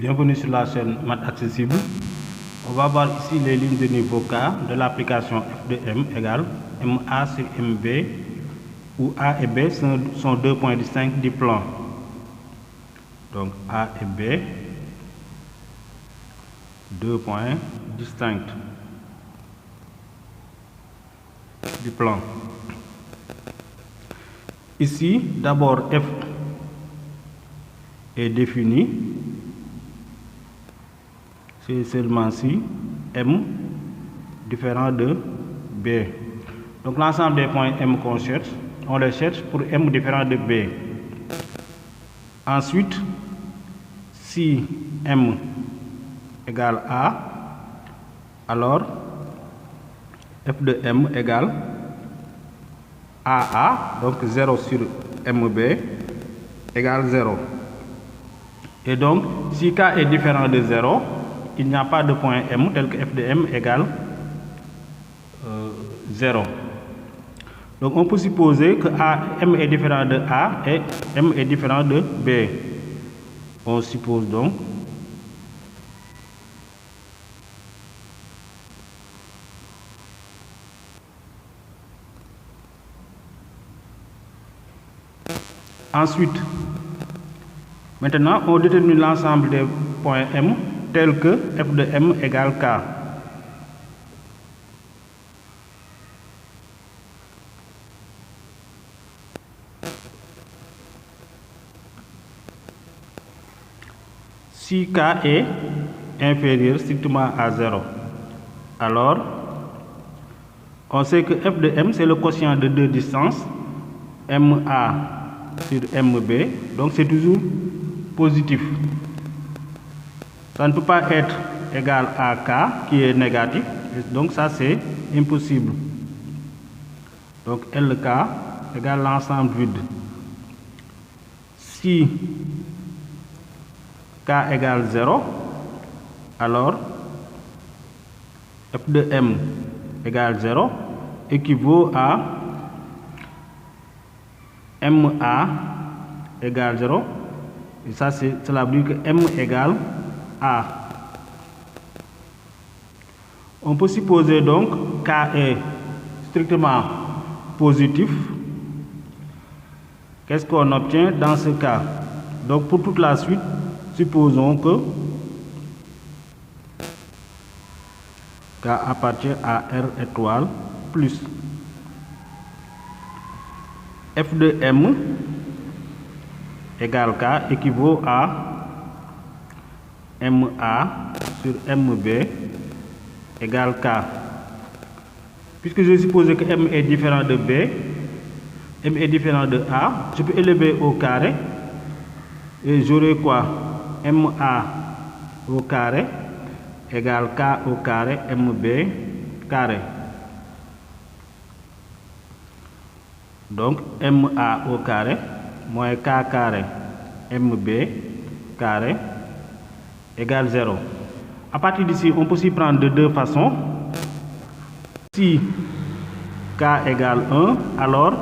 Bienvenue sur la chaîne Maths Accessible. On va voir ici les lignes de niveau K de l'application f de m égale MA sur MB, où A et B sont deux points distincts du plan. Donc A et B, deux points distincts du plan. Ici, d'abord F est défini. C'est seulement si M différent de B. Donc l'ensemble des points M qu'on cherche, on les cherche pour M différent de B. Ensuite, si M égale A, alors F de M égale AA, donc 0 sur MB égale 0. Et donc, si K est différent de 0, il n'y a pas de point M tel que F de M égale 0. Donc on peut supposer que M est différent de A et M est différent de B. On suppose donc ensuite, maintenant on détermine l'ensemble des points M tel que F de M égale K. Si K est inférieur strictement à 0, alors on sait que F de M c'est le quotient de deux distances, MA sur MB, donc c'est toujours positif. Ça ne peut pas être égal à K qui est négatif, donc ça c'est impossible. Donc LK égale l'ensemble vide. Si K égale 0, alors F de M égale 0 équivaut à MA égale 0. Et ça, cela veut dire que M égale A. On peut supposer donc K est strictement positif. Qu'est-ce qu'on obtient dans ce cas? Donc pour toute la suite, supposons que K appartient à R étoile plus F de M égale K équivaut à MA sur MB égale K. Puisque je suppose que M est différent de B, M est différent de A, je peux élever au carré et j'aurai quoi? MA au carré égale K au carré MB carré. Donc MA au carré moins K carré MB carré égale 0. À partir d'ici, on peut s'y prendre de deux façons. Si K égale 1, alors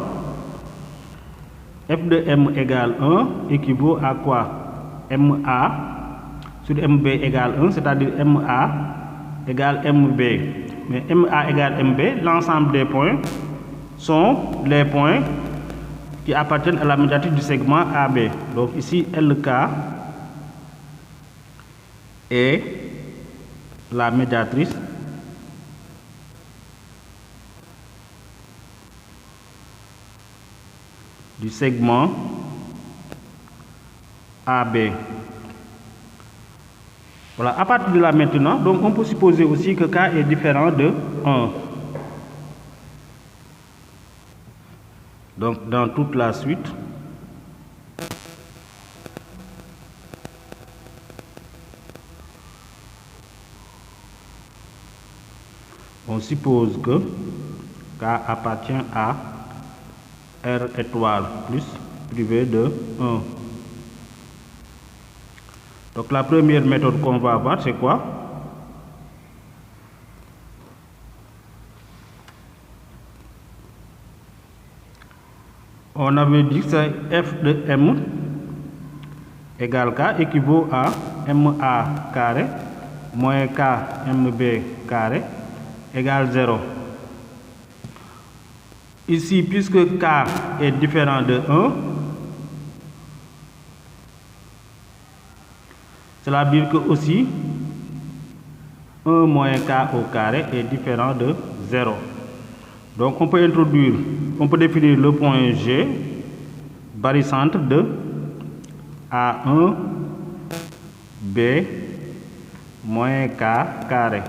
F de M égale 1 équivaut à quoi? MA sur MB égale 1, c'est-à-dire MA égale MB. Mais MA égale MB, l'ensemble des points sont les points qui appartiennent à la médiatrice du segment AB. Donc ici, LK est la médiatrice du segment AB. Voilà, à partir de là maintenant, donc on peut supposer aussi que K est différent de 1. Donc dans toute la suite, on suppose que K appartient à R étoile plus privé de 1. Donc la première méthode qu'on va avoir, c'est quoi? On avait dit que F de M égale K équivaut à MA carré moins K MB carré égale 0. Ici, puisque K est différent de 1, cela veut dire que aussi 1 moins K au carré est différent de 0. Donc on peut définir le point G barycentre de A1 B moins K carré.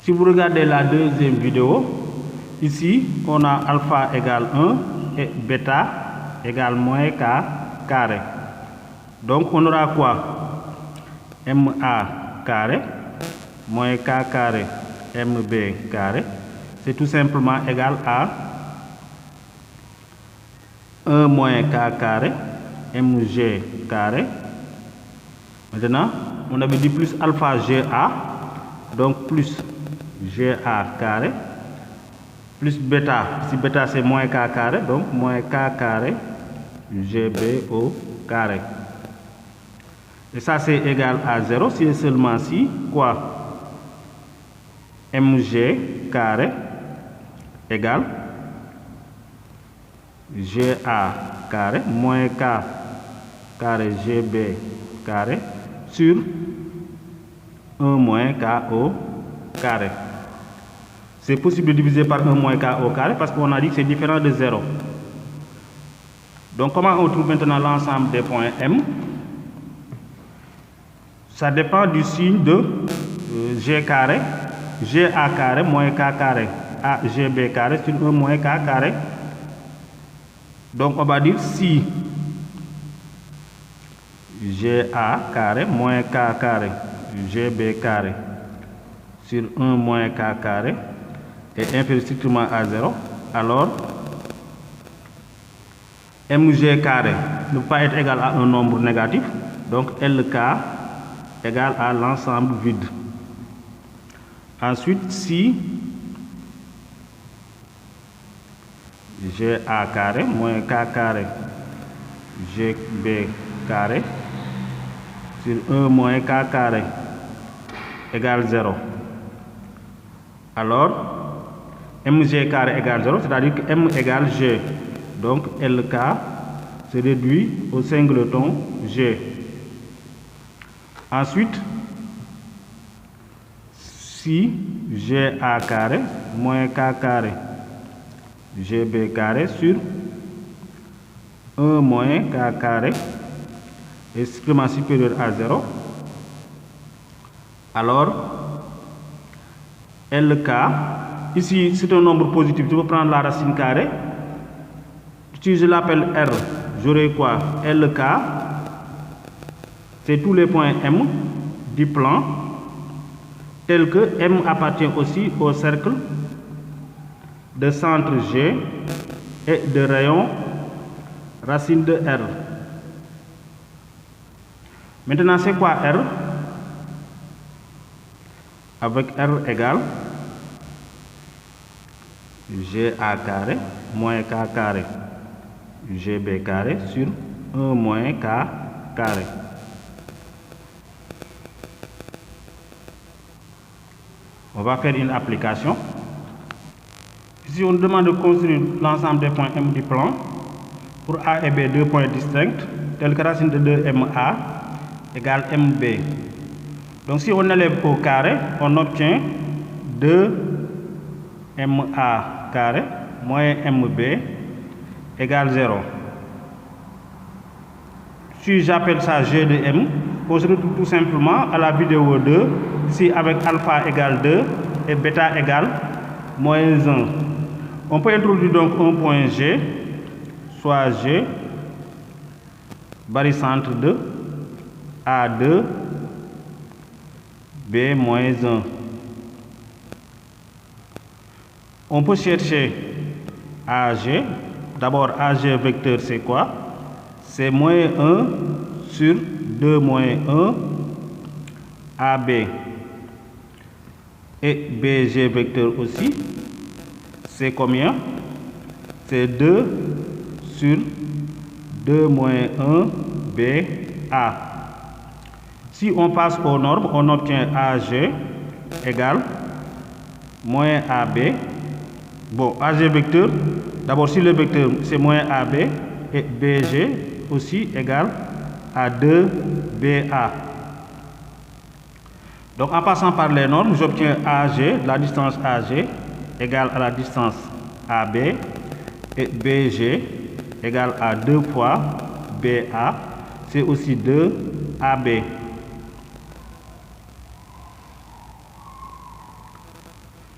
Si vous regardez la deuxième vidéo, ici on a alpha égale 1 et bêta égale moins K carré. Donc on aura quoi? MA carré moins K carré MB carré, c'est tout simplement égal à 1 moins K carré MG carré. Maintenant, on avait dit plus alpha GA, donc plus GA carré, plus bêta, si bêta c'est moins K carré, donc moins K carré GB au carré. Et ça c'est égal à 0 si et seulement si quoi? MG carré égale GA carré moins K carré GB carré sur 1 moins K au carré. C'est possible de diviser par 1 moins K au carré parce qu'on a dit que c'est différent de 0. Donc comment on trouve maintenant l'ensemble des points M? Ça dépend du signe de G carré, GA carré moins K carré, AGB carré sur 1 moins K carré. Donc on va dire si GA carré moins K carré, GB carré sur 1 moins K carré est inférieur strictement à 0, alors MG carré ne peut pas être égal à un nombre négatif, donc LK égale à l'ensemble vide. Ensuite, si GA carré moins K carré GB carré sur 1 moins K carré égale 0. Alors, MG carré égale 0, c'est-à-dire que M égale G. Donc, LK se réduit au singleton G. Ensuite, si GA carré moins K carré GB carré sur 1 moins K carré est strictement supérieur à 0, alors LK, ici c'est un nombre positif, je peux prendre la racine carrée. Si je l'appelle R, j'aurai quoi? LK, c'est tous les points M du plan, tel que M appartient aussi au cercle de centre G et de rayon racine de R. Maintenant, c'est quoi R? Avec R égale GA carré moins K carré GB carré sur 1 moins K carré. On va faire une application. Ici, on demande de construire l'ensemble des points M du plan pour A et B, deux points distincts, tels que racine de 2MA égale MB. Donc, si on élève au carré, on obtient 2MA carré moins MB égale 0. Si j'appelle ça G de M, on se retrouve tout simplement à la vidéo 2, ici avec alpha égale 2 et bêta égale moins 1. On peut introduire donc un point G, soit G, barycentre de A2, B moins 1. On peut chercher AG. D'abord, AG vecteur, c'est quoi? C'est moins 1 sur 2 moins 1 AB. Et BG vecteur aussi, c'est combien? c'est 2 sur 2 moins 1 BA. Si on passe aux normes, on obtient AG égale moins AB. Bon, AG vecteur, d'abord si le vecteur c'est moins AB et BG aussi égale à 2 BA. Donc en passant par les normes, j'obtiens AG, la distance AG égale à la distance AB et BG égale à 2 fois BA, c'est aussi 2 AB.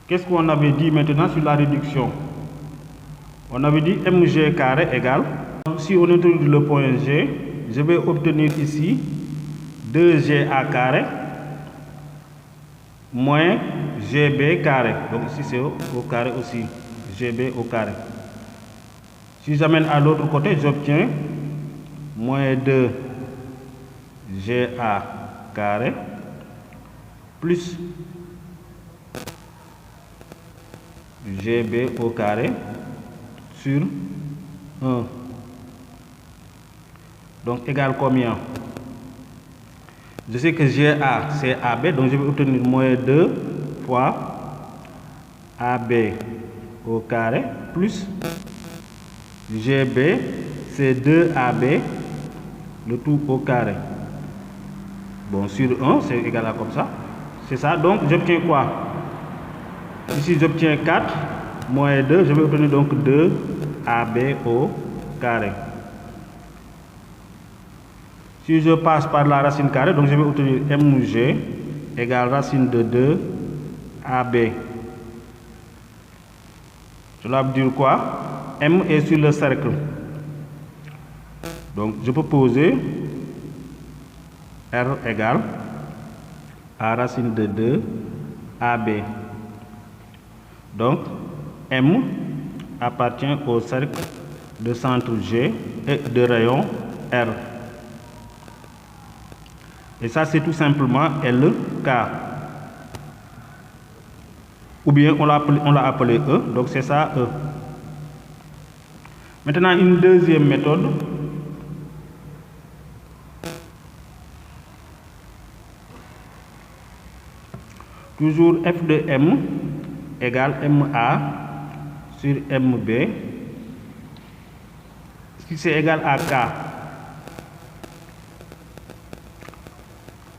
Qu'est-ce qu'on avait dit maintenant sur la réduction? On avait dit mg carré égale, si on introduit le point G, je vais obtenir ici 2ga carré moins gb carré. Donc ici c'est au carré aussi, gb au carré. Si j'amène à l'autre côté, j'obtiens moins 2ga carré plus gb au carré sur 1. Donc égal combien? Je sais que GA c'est AB, donc je vais obtenir moins 2 fois AB au carré plus GB c'est 2AB le tout au carré. Bon, sur 1 c'est égal à comme ça. C'est ça, donc j'obtiens quoi? Ici j'obtiens 4 moins 2, je vais obtenir donc 2 AB au carré. Si je passe par la racine carrée, donc je vais obtenir mg égale racine de 2 AB. Cela veut dire quoi? M est sur le cercle. Donc je peux poser R égale à racine de 2 AB. Donc M appartient au cercle de centre G et de rayon R. Et ça c'est tout simplement LK. Ou bien on l'a appelé E, donc c'est ça E. Maintenant une deuxième méthode. Toujours f de m égale MA sur MB, si c'est égal à K.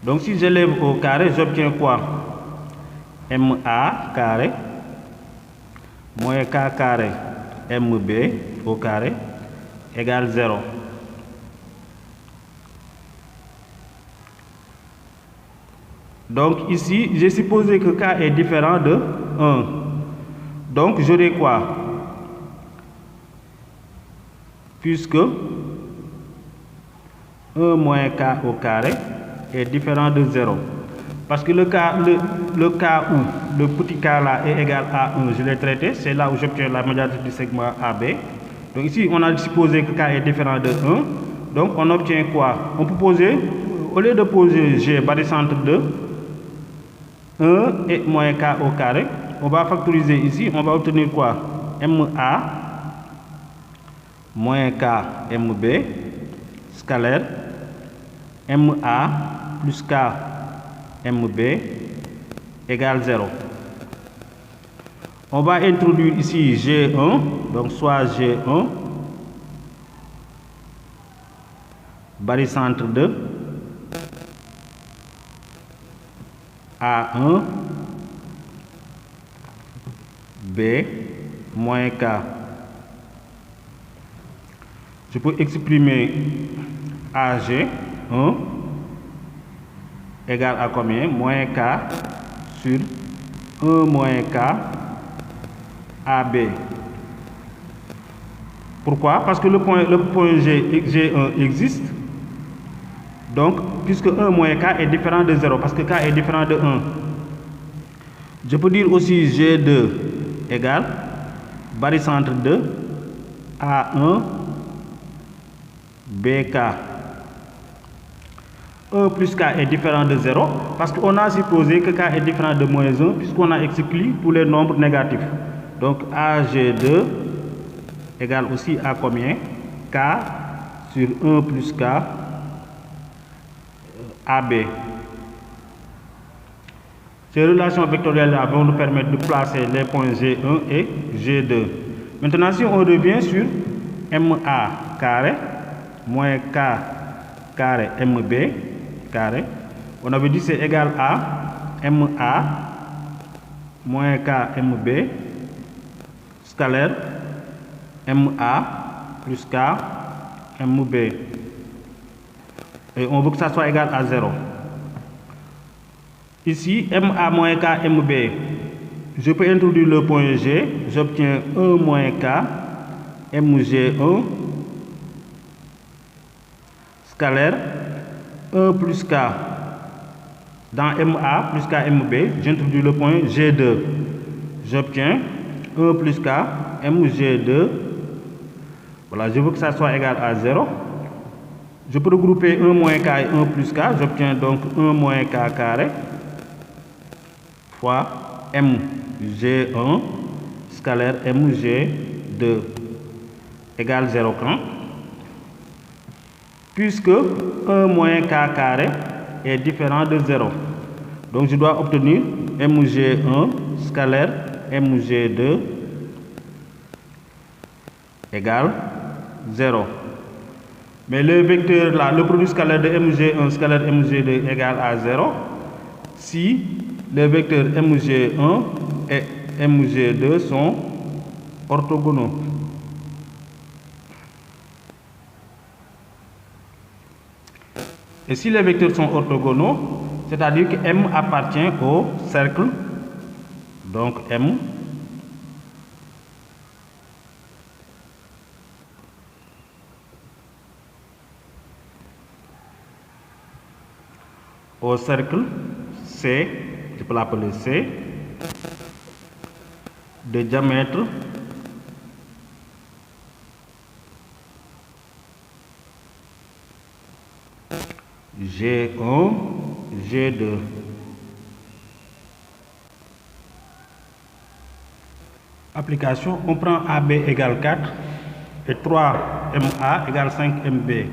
Donc si j'élève au carré, j'obtiens quoi? MA carré moins K carré MB au carré égale 0. Donc ici, j'ai supposé que K est différent de 1. Donc j'aurai quoi? Puisque 1 moins K au carré est différent de 0. Parce que le cas où le petit K là est égal à 1, je l'ai traité, c'est là où j'obtiens la médiatrice du segment AB. Donc ici, on a supposé que K est différent de 1. Donc on obtient quoi? On peut poser, au lieu de poser G barycentre de 1 et moins K au carré, on va factoriser ici, on va obtenir quoi? MA moins K MB scalaire MA plus K MB égale 0. On va introduire ici G1, donc soit G1 barycentre de A1 B moins K. Je peux exprimer AG1 égale à combien? Moins K sur 1 moins K AB. Pourquoi? Parce que le point G1 existe. Donc, puisque 1 moins K est différent de 0, parce que K est différent de 1. Je peux dire aussi G2 égale barycentre de A1 BK. 1 plus K est différent de 0 parce qu'on a supposé que K est différent de moins 1 puisqu'on a exclu tous les nombres négatifs. Donc AG2 égale aussi à combien? K sur 1 plus K AB. Ces relations vectorielles-là vont nous permettre de placer les points G1 et G2. Maintenant, si on revient sur MA carré moins K carré MB carré, on avait dit c'est égal à MA moins K MB scalaire MA plus K MB. Et on veut que ça soit égal à 0. Ici, MA moins K MB, je peux introduire le point G, j'obtiens 1 moins K MG1 scalaire 1 plus K. Dans MA plus K MB, j'introduis le point G2. J'obtiens 1 plus K MG2. Voilà, je veux que ça soit égal à 0. Je peux regrouper 1 moins K et 1 plus K. J'obtiens donc 1 moins K carré fois MG1 scalaire MG2 égale 0 quand? Puisque 1 moins K carré est différent de 0. Donc je dois obtenir MG1 scalaire MG2 égale 0. Mais le vecteur là, le produit scalaire de MG1 scalaire MG2 égale à 0 si les vecteurs MG1 et MG2 sont orthogonaux. Et si les vecteurs sont orthogonaux, c'est-à-dire que M appartient au cercle, donc M au cercle C, je peux l'appeler C, de diamètre G1, G2. Application, on prend AB égale 4 et 3MA égale 5MB.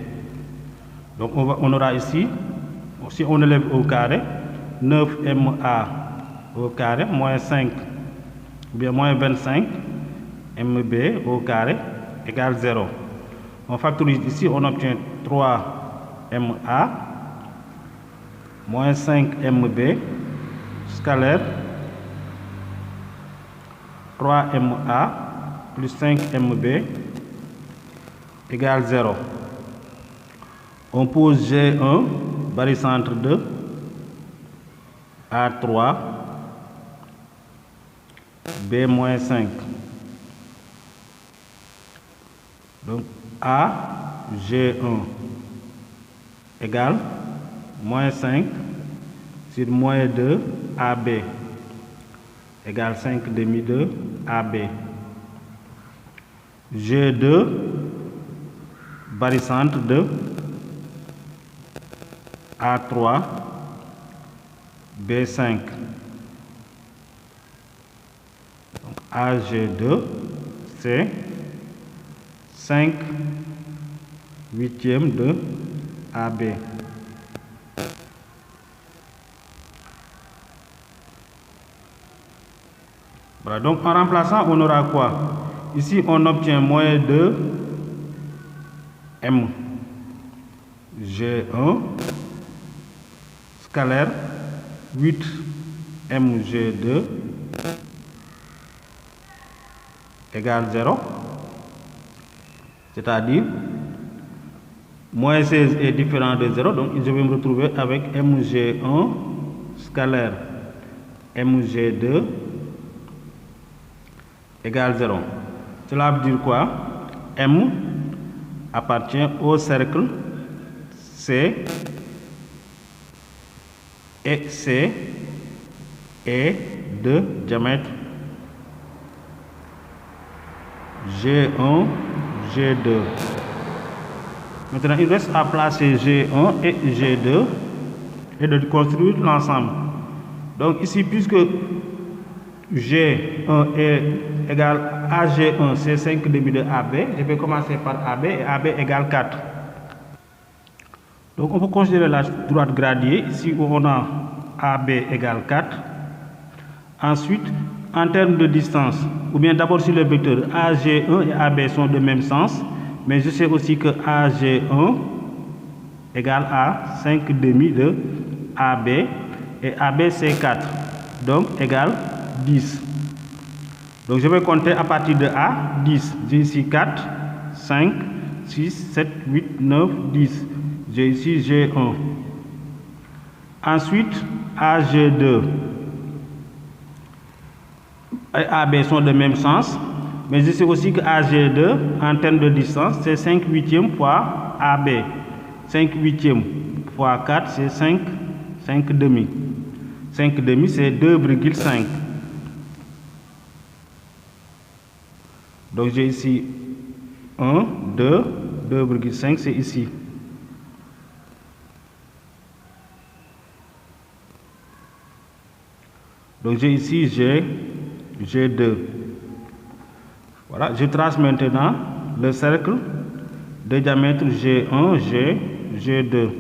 Donc on aura ici, si on élève au carré, 9MA au carré moins 5, ou bien moins 25 MB au carré égale 0. On factorise ici, on obtient 3MA moins 5 MB scalaire 3MA plus 5 MB égale 0. On pose G1 barycentre de A3 B moins 5. Donc A G1 égale moins 5 sur moins 2 AB égale 5 demi de AB. G2 barycentre de A3 B5. Donc AG2 c'est 5 huitièmes de AB. Voilà, donc en remplaçant, on aura quoi? Ici, on obtient moins 2 M G1 scalaire 8 MG2 égale 0. C'est-à-dire, moins 16 est différent de 0, donc je vais me retrouver avec MG1 scalaire MG2 égale 0. Cela veut dire quoi? M appartient au cercle C et C est de diamètre G1, G2. Maintenant, il reste à placer G1 et G2 et de construire l'ensemble. Donc ici, puisque G1 est égal à AG1, c'est 5 demi de AB. Je vais commencer par AB et AB égale 4. Donc on peut considérer la droite gradiée. Ici on a AB égale 4. Ensuite, en termes de distance, ou bien d'abord sur le vecteur, AG1 et AB sont de même sens. Mais je sais aussi que AG1 égale à 5 demi de AB. Et AB c'est 4. Donc égale 10. Donc je vais compter à partir de A, 10. J'ai ici 4, 5, 6, 7, 8, 9, 10. J'ai ici G1. Ensuite, AG2 et AB sont de même sens. Mais je sais aussi que AG2, en termes de distance, c'est 5 huitièmes fois AB. 5 huitièmes fois 4, c'est 5 demi. 5 demi, c'est 2,5. Donc j'ai ici 1, 2, 2,5, c'est ici. Donc j'ai ici G2. Voilà, je trace maintenant le cercle de diamètre G1, G2.